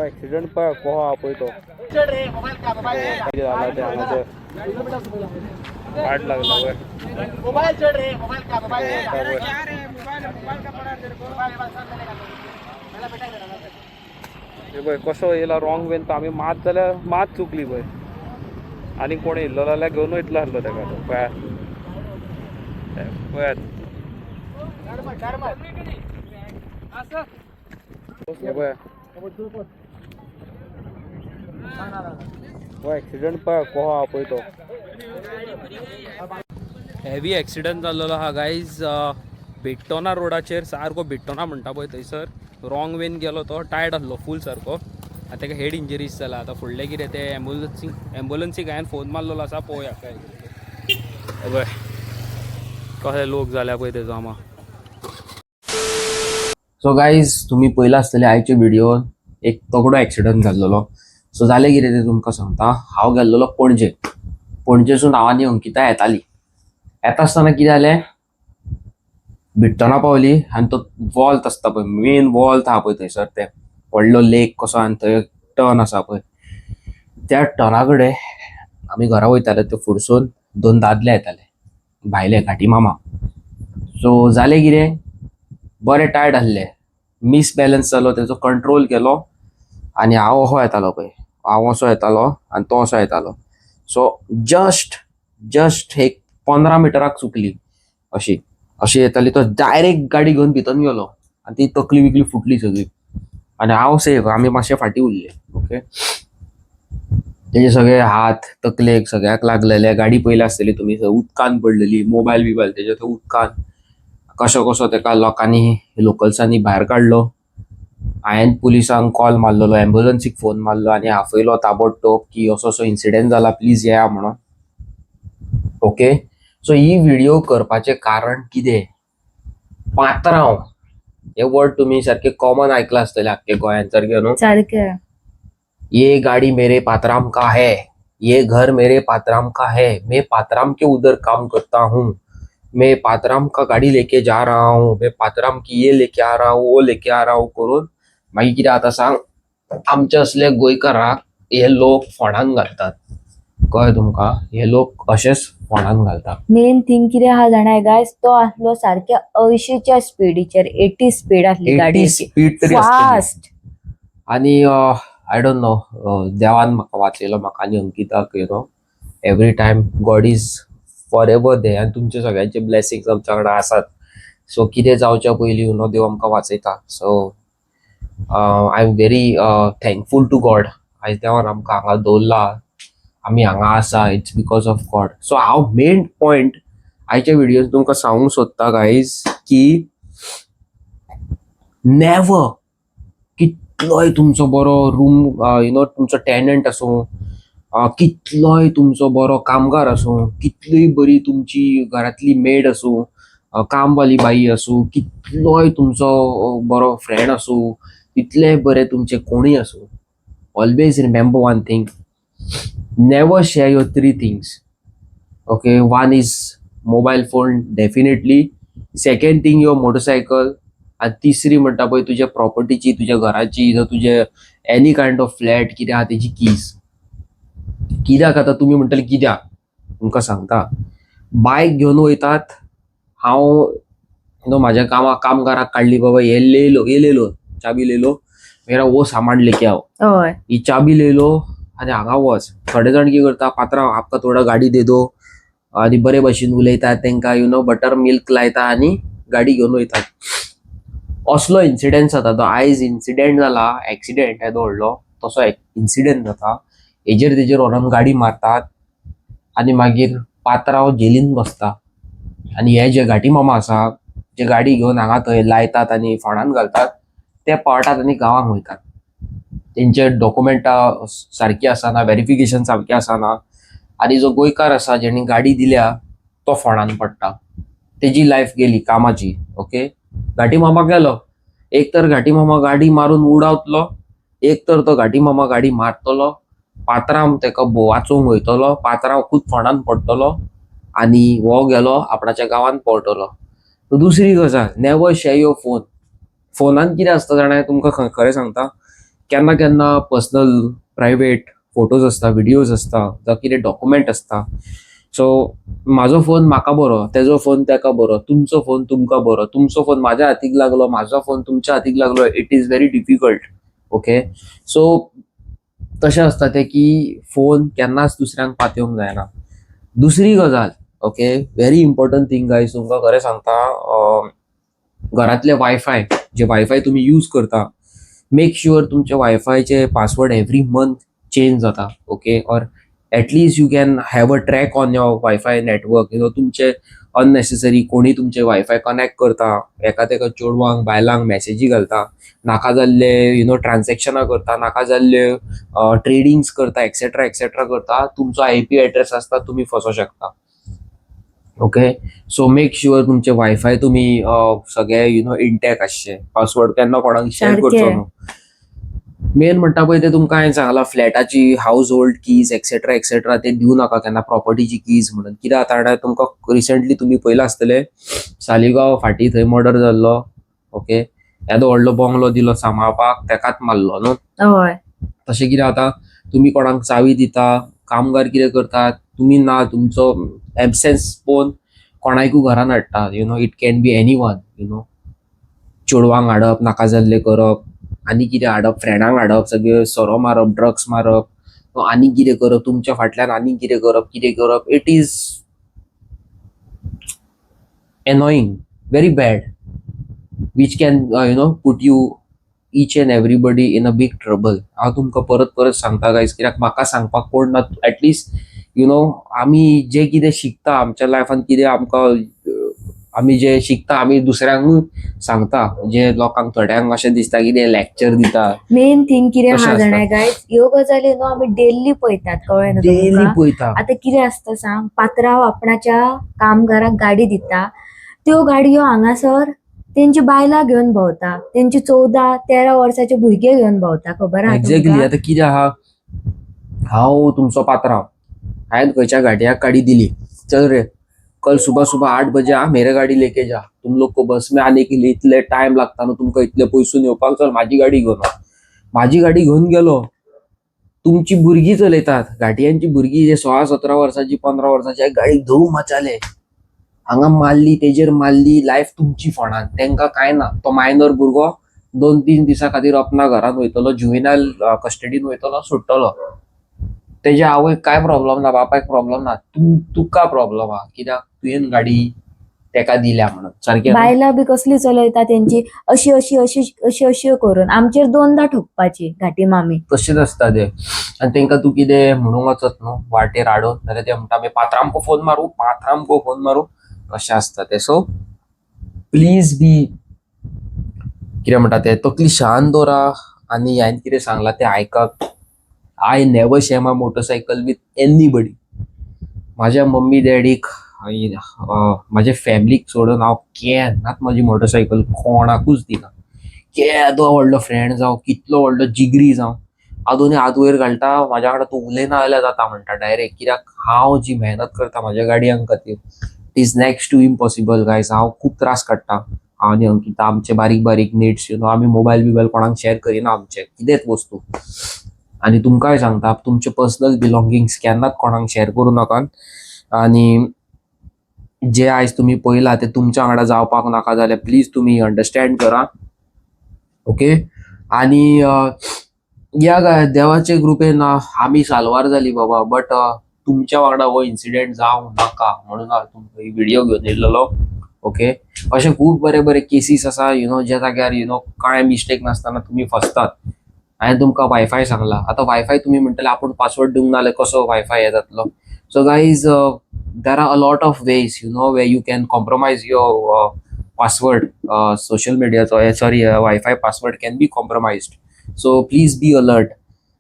Accident पळय coho हा पळय तो झाला ते हांगासर पाड लागला वय पळय कसो येयला रॉंग वेन तो आमी मात जाल्यार मात चुकली पळय आनी कोण येयल्लो जाल्यार घेवन वयतलो आसलो तेका तो पळयात पळयात हे पळय ऍक्सिडेंट पळय कोहो हा पळय तो हेवी ऍक्सिडेंट जाल्लो हा गायज बिट्टोना रोडाचेर सारको बिट्टोना म्हणटा पळय थंयसर रॉंग वेन गेलो तो टायर्ड आसलो फूल सारको आतां तेका हेड इंजरीज जाला आतां फुडलें कितें ते एम्बुलन्सीक हांवें फोन मारलेलो आसा पळोवया काय हे पळय कशे लोक जाल्या पळय तेजो आमा सो गाईज तुम्ही पळयला आसतले आयचे व्हिडिओ एक तगडो ऍक्सिडेंट जाल्लो सो जालें कितें तें तुमकां सांगता हांव गेल्लो पणजेसून हांव आनी अंकिता येता आसतना कितें जालें बिट्टोना पावली आनी तो वॉल्त आसता पळय मेन वॉल्त आहा पळय थंयसर ते व्हडलो लेक कसो आनी थंय टर्न आसा पळय त्या टर्ना कडेन आमी घरा वयताले ते फुडसून दोन दादले येताले भायले घाटी मामा सो जालें कितें बरें टायर्ड आसले मिसबॅलन्स जालो तेजो कंट्रोल केलो आनी हांव असो येतालो पळय हांव असो येतालो आनी तो असो येतालो सो जस्ट एक 15 मिटराक चुकली अशी येताली तो डायरेक्ट गाडी घेवन भितर गेलो आनी ती तकली बिकली फुटली सगळी आनी हांव सेफ आमी मातशे फाटी उरले ओके तेजे सगळे हात तकलेक सगळ्याक लागलेले गाडी पयली आसतली तुमी उदकान पडलेली मोबायल बिबायल तेजे थंय उदकान कसो तेका लोकांनी लोकल्सांनी भायर काडलो हांवें पुलिसांक कॉल मारलेलो एम्बुलन्सीक फोन मारलो आनी आफयलो ताबडतोब की असो इन्सिडेंट जाला प्लीज येया म्हणून ओके सो ही व्हिडिओ करपाचें कारण कितें पात्रांव हे वर्ड तुम्ही सारखे कॉमन आयकला आसतले आख्खे गोंयांत सारखे न्हू सारखे ये गाड़ी मेरे पात्राम का है ये घर मेरे पात्राम का है मैं पात्राम के उधर काम करता हूँ मैं पात्राम का गाड़ी लेके जा रहा हूँ मैं पात्राम की ये लेके आ रहा हूँ वो लेके आ रहा हूँ करून मागीर कितें जाता सांग आमचे असले गोंयकाराक हे लोक फोंडान घालतात कळ्ळें तुमकां हे लोक अशेच फोंडान घालतात मेन थिंग कितें आहा जाणाय गायज तो आसलो सारखे 80च्या स्पीडीचेर 80 स्पीड आसली गाडी स्पीड तरी फास्ट आणि आय डोंट नो देवान म्हाका वाचयलो म्हाका आनी अंकिताक every time God is for ever there आनी तुमचे सगळ्यांचे ब्लेसिंग्स आमच्या वांगडा आसात सो कितें जावच्या पयलीं देव आमकां वाचयता so I am very thankful to God आयज देवान आमकां हांगा दवरला आमी हांगा आसा it's because of God so हांव मेन पॉयंट आयच्या व्हिडिओन तुमकां सांगूंक सोदता गायज की नेवर कितलोय तुमचो बरो रूम तुमचो टेनंट आसूं कितलोय तुमचो बरो कामगार आसूं कितलीय बरी तुमची घरांतली मेड आसूं कामवाली बाई आसूं कितलोय तुमचो बरो फ्रेंड आसूं तितले बरे तुमचे कोणूय आसूं always remember one thing never share your 3 things okay one is mobile phone definitely second thing your motorcycle आणि तिसरी म्हणटा पळय तुज्या प्रॉपर्टीची तुज्या घराची जर तुझे एनी कायंड ऑफ फ्लॅट कितें आहा तेजी कीज कित्याक आतां तुमी म्हणटले कित्याक तुमकां सांगता बायक घेवन वयतात हांव म्हाज्या कामगाराक काडली बाबा ये लेलो चाबी लेलो मेरा वो सामान लेके आओ हय ही चाबी लेलो आनी हांगा वच थोडे जाण कितें करता पात्रांव आपका थोडा गाडी दे दो आनी बरे भशेन उलयतात तांकां बटर मिल्क लायता आनी गाडी घेवन वयतात असलो इन्सिडेंट जाता तो आयज इन्सिडेंट जाला एक्सिडेंट येदो व्हडलो तसो इन्सिडेंट जाता तेजेर व्हरून गाडी मारतात आनी मागीर पात्रांव जेलीन बसता आनी हे जे घाटी मामा आसा जे गाडी घेवन हांगा थंय लायतात आनी फोंडान घालतात ते पावतात आनी गांवांक वयतात तेंचे डॉक्युमेंटां सारकी आसना व्हेरिफिकेशन सारकें आसना आनी जो गोंयकार आसा जेणी गाडी दिल्या तो फोंडान पडटा तेजी लायफ गेली कामाची ओके घाटी मामा गेलो एक तर घाटी मामा गाडी मारून उडावतलो एक तर तो घाटी मामा गाडी मारतलो पात्रांव तेका वाचोवंक वयतलो पात्रांव खूब फोंडान पडटलो आनी हो गेलो आपणाच्या गांवांत पडटलो दुसरी गजाल नेवर शेअर युअर फोन फोनान कितें आसता जाणां तुमकां खरें सांगता केन्ना केन्ना पर्सनल प्रायवेट फोटोज असता, व्हिडिओज असता, जावं कितें डॉक्युमेंट असता. सो म्हाजो फोन म्हाका बरो, तेजो फोन तेका बरो, तुमचो फोन तुमकां बरो, तुमचो फोन म्हाज्या हातीक लागलो, म्हाजो फोन तुमच्या हातीक लागलो. It is very difficult. Okay, so तशें असता तें की फोन केन्नाच दुसऱ्यांक पातयेवंक जायना. दुसरी गजाल, okay, very important thing guys, तुमकां खरें सांगता, घरातले वायफाय, जे वायफाय तुम्ही यूज करता, मेक शुअर तुमचे वायफायचे पासवर्ड एव्हरी मंथ चेंज जाता. ओके, और at least you can have a track on your wifi network. तुमचे अननेसेसरी कोणी तुमचे वायफाय कनेक्ट करता, एका तेका चेडवांक बायलांक मेसेजी घालता, नाका जाल्ले ट्रान्झॅक्शनां करता, नाका जाल्ले ट्रेडिंग्स करता, एक्सेट्रा एक्सेट्रा करता, तुमचो IP ॲड्रेस आसता, तुम्ही फसो शकता. ओके, सो मेक शुअर तुमचे वायफाय तुम्ही सगळे इंटॅक्ट आसचे, पासवर्ड केन्ना कोणाक शेअर सारकें. करचो न्हू. मेन म्हणटा पळय ते तुमकां हांवें सांगलां, फ्लॅटाची house hold keys etcetera etcetera ते दिवं नाका केन्ना, प्रॉपर्टीची कीज म्हणून. कित्याक आतां तुमकां रिसंटली तुम्ही पयला आसतले सालिगांव फाटीं थंय मर्डर जाल्लो. ओके, येदो व्हडलो बंगलो दिलो सांबाळपाक, तेकाच मारलो न्हू. हय. तशें कितें आतां तुम्ही कोणाक चावी दिता, कामगार कितें करतात, तुम्ही ना, तुमचो एबसेन्स पोवन कोणाकूय घरान हाडटा. It can be any one. चेडवांक हाडप, नाका जाल्ले करप, आनी कितें हाडप, फ्रेंडांक हाडप, सगळे सोरो मारप, ड्रग्स मारप, आनी कितें करप, तुमच्या फाटल्यान आनी कितें करप. It is annoying, very bad, which can put you each and everybody in a big trouble. हांव तुमकां परत परत सांगता गायज, कित्याक म्हाका सांगपाक कोण ना. ॲटलिस्ट आमी जे कितें शिकता आमच्या लायफान, कितें आमी जे शिकता, आमी दुसऱ्यांकूय सांगता. जे लोकांक थोड्यांक अशें दिसता की ते लेक्चर दिता. मेन थिंग कितें तशें आहा आसता. जाणां गायज, ह्यो गजाली न्हू आमी डेली पळयतात, कळ्ळें न्हू डेली तुमकां. पळयता. आतां कितें आसता सांग, पात्रांव आपणाच्या कामगाराक गाडी दिता, त्यो गाडयो हांगासर तेंची बायलां घेवन भोंवता, तेंची 14-13 वर्साचे भुरगे घेवन भोंवता, खबर आहा एक्झॅक्टली. तुमकां? आतां कितें आहा, हांव तुमचो पात्रांव, हांवें खंयच्या गाडयाक गाडी दिली, चल रे, कल सुबह सुबह 8 बजे मेरे गाडी लेके जा, तुम लोग को बस में आने के लिए इतले टाइम लागता ना, तुमकां इतले पयसून येवपाक, चल माझी गाडी घेवन वच. माझी गाडी घेवन गेलो, तुमची भुरगीं चलयतात, घाटियांची भुरगीं जे 16-17 वर्साची, 15 वर्साची, गाडी धूम मचाले, हांगा मारली, तेजेर मारली, लायफ तुमची फोंडान, तेंका काय ना. तो मायनर भुरगो 2-3 दिसा खातीर अपना घरान वयतलो, जुवेनायल कस्टडीन वयतलो, सुट्टलो. तेज्या आवयक काय प्रॉब्लेम ना, बापायक प्रॉब्लेम ना, तुका प्रॉब्लेम आहा, कित्याक तुवें गाडी तेका दिल्या म्हणून. सारकें न्हू? बायलां बी कसली चलयता तेंची, अशी अशी अशी अशी अशी करून आमचेर 2दा ठोकपाची घाटी मामी. तशेंच आसता ते. आनी तेंका तूं कितें म्हणूंक वचत न्हू वाटेर हाडून, जाल्यार ते म्हणटा आमी पात्रांको फोन मारू. अशें आसता ते. सो प्लीज बी, कितें म्हणटा ते, तकली शांत दवरा, आनी हांवें कितें सांगलां तें आयकात. I never share my motorcycle with anybody. माझ्या मम्मी डॅडीक, माझ्या फॅमिलीक सोडून हांव केन्नाच म्हजी मोटरसायकल कोणाकूच दिना. केदो व्हडलो फ्रेंड जावं, कितलो व्हडलो जिगरी जावं, हांव दोनी हात वयर घालता, म्हाज्या वांगडा तूं उलयना जाल्यार जाता म्हणटा डायरेक्ट. कित्याक हांव जी मेहनत करता म्हाज्या गाडयांक खातीर, it is next to impossible guys. हांव खूब त्रास काडटा, हांव आनी अंकिता, आमचे बारीक बारीक नीड्स. आमी मोबायल कोणाक शेअर करिना आमचे कितेंच वस्तू. आनी तुमकांय सांगता, तुमचे पर्सनल बिलॉंगिंग्स केन्नाच कोणाक शेअर करूं नाकात. आनी जे आयज तुम्ही पळयला ते तुमच्या वांगडा जावपाक नाका, जाल्यार प्लीज तुम्ही अंडरस्टँड करा. ओके, आनी या देवाचे कृपेन आमी साल्वार जाली बाबा, बट तुमच्या वांगडा हो इन्सिडेंट जावं नाका म्हणून हांव तुमकां ही व्हिडिओ घेवन येयल्लो. ओके, अशे खूब बरे बरे केसीस आसा, ज्या जाग्यार कांय मिस्टेक नासतना तुम्ही फसतात. हांवें तुमकां वायफाय सांगला. आतां वायफाय तुम्ही म्हणटले आपूण पासवर्ड दिवंक ना जाल्यार कसो वायफाय हे जातलो. So guys, there are a lot of ways where you can compromise your password. Social media, Wi-Fi password can be compromised, so please be alert.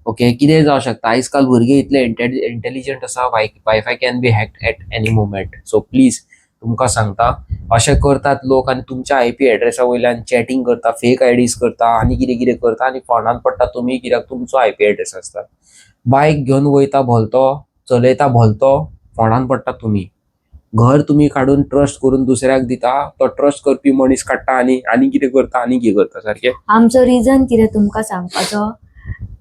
Okay, कितें जावं शकता, आयज काल भुरगे इतले इंटेलिजंट आसा, wifi can be hacked at any moment. So please तुमकां सांगता, अशें करतात लोक, आनी तुमच्या IP एड्रेसा वयल्यान चॅटिंग करता, फेक IDs करता, आनी कितें कितें करता, आनी फोंडान पडटा तुमी, कित्याक तुमचो IP एड्रेस आसता. बायक घेवन वयता भलतो, चलयता भलतो, फोंडान पडटा तुमी. घर तुम्ही काढून ट्रस्ट करून दुसऱ्याक दिता, तो ट्रस्ट करपी मनीस काडटा, आनी कितें करता, सारकें. आमचो रिझन कितें तुमकां सांगपाचो,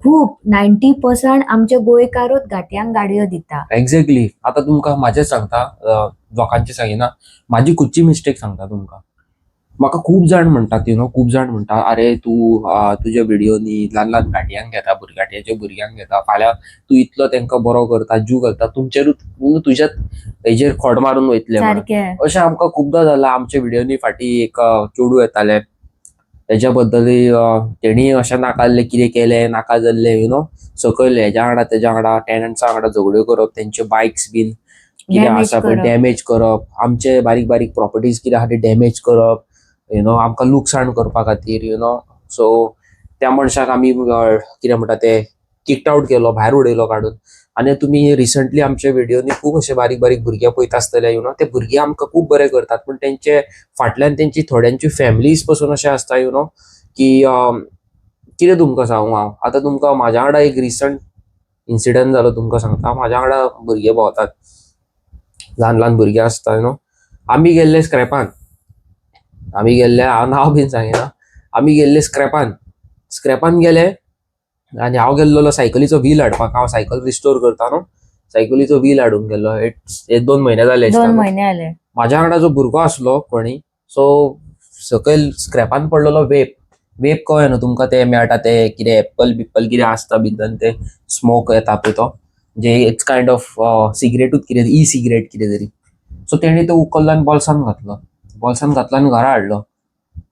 खूप 90% आमचे गोंयकारूच घाटयांक गाडयो दिता. एक्झॅक्टली. आता तुमका माझेच सांगता, लोकांचे सांगिना, माझी खुदची मिस्टेक सांगता तुमका. म्हाका खूप जाण म्हणटात, खूप जाण म्हणटा, अरे तू तुझ्या व्हिडिओनी ल्हान ल्हान गाटयांक घेता, भुरग्याच्या भुरग्यांक घेता, फाल्यां तू इतलो तांकां बरो करता, जीव घालता, तुमचेरूच तुझ्यात हेजेर खोड मारून वयतले म्हणून. सारखे अशें आमकां खूपदां जालां. आमच्या व्हिडिओनी फाटीं एक चेडूं येताले, तेच्या बद्दलूय तेणी अशें नाकाल्लें कितें केलें, नाका जाल्लें सकयल हेज्या वांगडा तेज्या वांगडा टेनंट्सा वांगडा झगड्यो करप, तेंचे बायक्स बीन कितें Damage आसा पळय करप. डॅमेज करप, आमचे बारीक बारीक प्रॉपर्टीज कितें आहा ते डॅमेज करप, आमकां लुकसाण करपा खातीर सो त्या मनशाक आमी कितें म्हणटा ते किक्ड आउट केलो, भायर उडयलो काडून. आनी तुमी रिसंटली आमच्या व्हिडिओनी खूब अशे बारीक बारीक भुरगे पळयता आसतले, ते भुरगे आमकां खूब बरे करतात, पूण तेंचे फाटल्यान तेंची थोड्यांची फॅमिलीज पासून अशें आसता की कितें तुमकां सांगू हांव. आतां तुमकां म्हाज्या वांगडा एक रिसंट इन्सिडंट जालो तुमकां सांगता. म्हाज्या वांगडा भुरगे भोंवतात, ल्हान ल्हान भुरगे आसता आमी गेल्ले स्क्रॅपान, हांव नांव बीन सांगिना, आमी गेल्ले स्क्रॅपान गेले. आनी हांव गेल्लो सायकलीचो व्हील हाडपाक. हांव सायकल रिस्टोर करता सायकलीचो व्हील हाडूंक गेल्लो. एक 2 म्हयने जाले 2 दिसता. महिने आले. म्हाज्या वांगडा जो भुरगो आसलो कोणी, सो सकयल स्क्रॅपान पडलेलो वेप कळ्ळें न्हू तुमकां, ते मेळटा ते कितें एप्पल बिप्पल कितें आसता भितर, ते स्मोक येता पळय तो, जे इट्स कायंड ऑफ सिगरेटूच कितें, ई सिगरेट कितें तरी. सो तेणी तो उखल्लो आनी बॉल्सान घातलो आनी घरा हाडलो.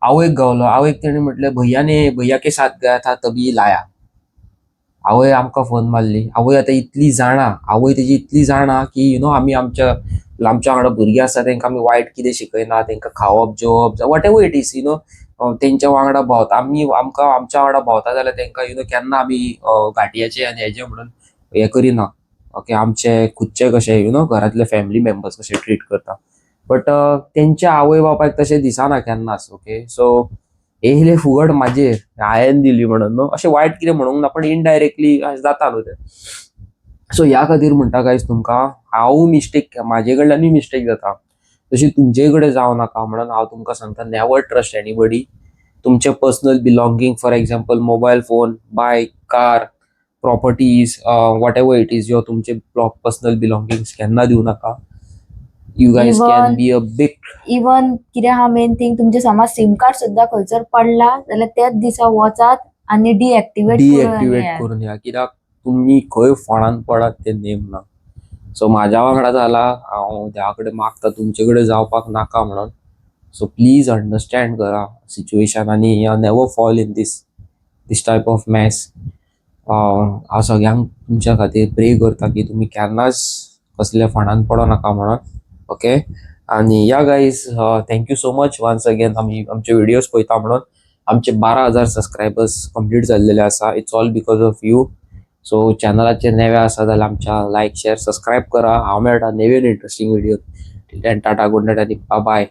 आवयक गावलो. आवयक तेणी म्हटलें, भैया के साथ गया था तभी लाया. आवय आमकां फोन मारली. आवय आतां इतली जाणा की आमी आमच्या वांगडा भुरगीं आसा तांकां आमी वायट कितें शिकयना, तांकां खावप जेवप वॉट एवर इट इज, तेंच्या वांगडा भोंवता आमच्या वांगडा भोंवता जाल्यार तांकां केन्ना आमी घाटयाचे आनी हेजे म्हणून हें करिना. ओके, आमचे खुदचे कशे घरांतले फॅमिली मेंबर्स कशे ट्रीट करता. बट तेंच्या आवय बापायक तशें दिसना केन्नाच. ओके, सो येयले फुगड म्हाजेर, हांवें दिली म्हणून अशें वायट कितें म्हणूंक ना, पण इनडायरेक्टली जाता न्हू तें. सो ह्या खातीर म्हणटा गायज तुमकां, हांव म्हाजे कडल्यानूय मिस्टेक जाता, तशी तुमचे कडेन जावं नाका म्हणून हांव तुमकां सांगता, नेवर ट्रस्ट एनीबडी. तुमचे personal belonging, for example mobile phone, bike, car, properties, whatever it is, तुमचे पर्सनल बिलॉंगिंग्स केन्ना दिवं नाका. You guys can be a big even कितें आहा मेन थिंग, तुमचे समज सिम कार्ड सुद्दां खंयसर पडला जाल्यार त्याच दिसा वचात आनी डिएक्टिवेट करून या, कित्याक तुम्ही खंय फोंडान पडात ते नेम ना. सो म्हाज्या वांगडा जाला, हांव देवा कडेन मागता तुमचे कडेन जावपाक नाका म्हणून. सो प्लीज अंडरस्टँड करा सिच्युएशन आनी never fall in these type of mess. हांव सगळ्यांक तुमच्या खातीर प्रे करता की तुमी केन्नाच कसल्या फोंडान पडो नाका म्हणून. ओके, आनी या guys, thank you so much once again. आमी आमचे व्हिडिओज पळयता म्हणून. आमचे 12,000 सबस्क्रायबर्स कंप्लीट जाल्लेले आसा. It's all because of you. So चॅनलाचेर नवे आसा जाल्यार आमच्या लायक शेअर सबस्क्रायब करा. हांव मेळटा नवीन interesting video. Till then tata, good night आनी बाय.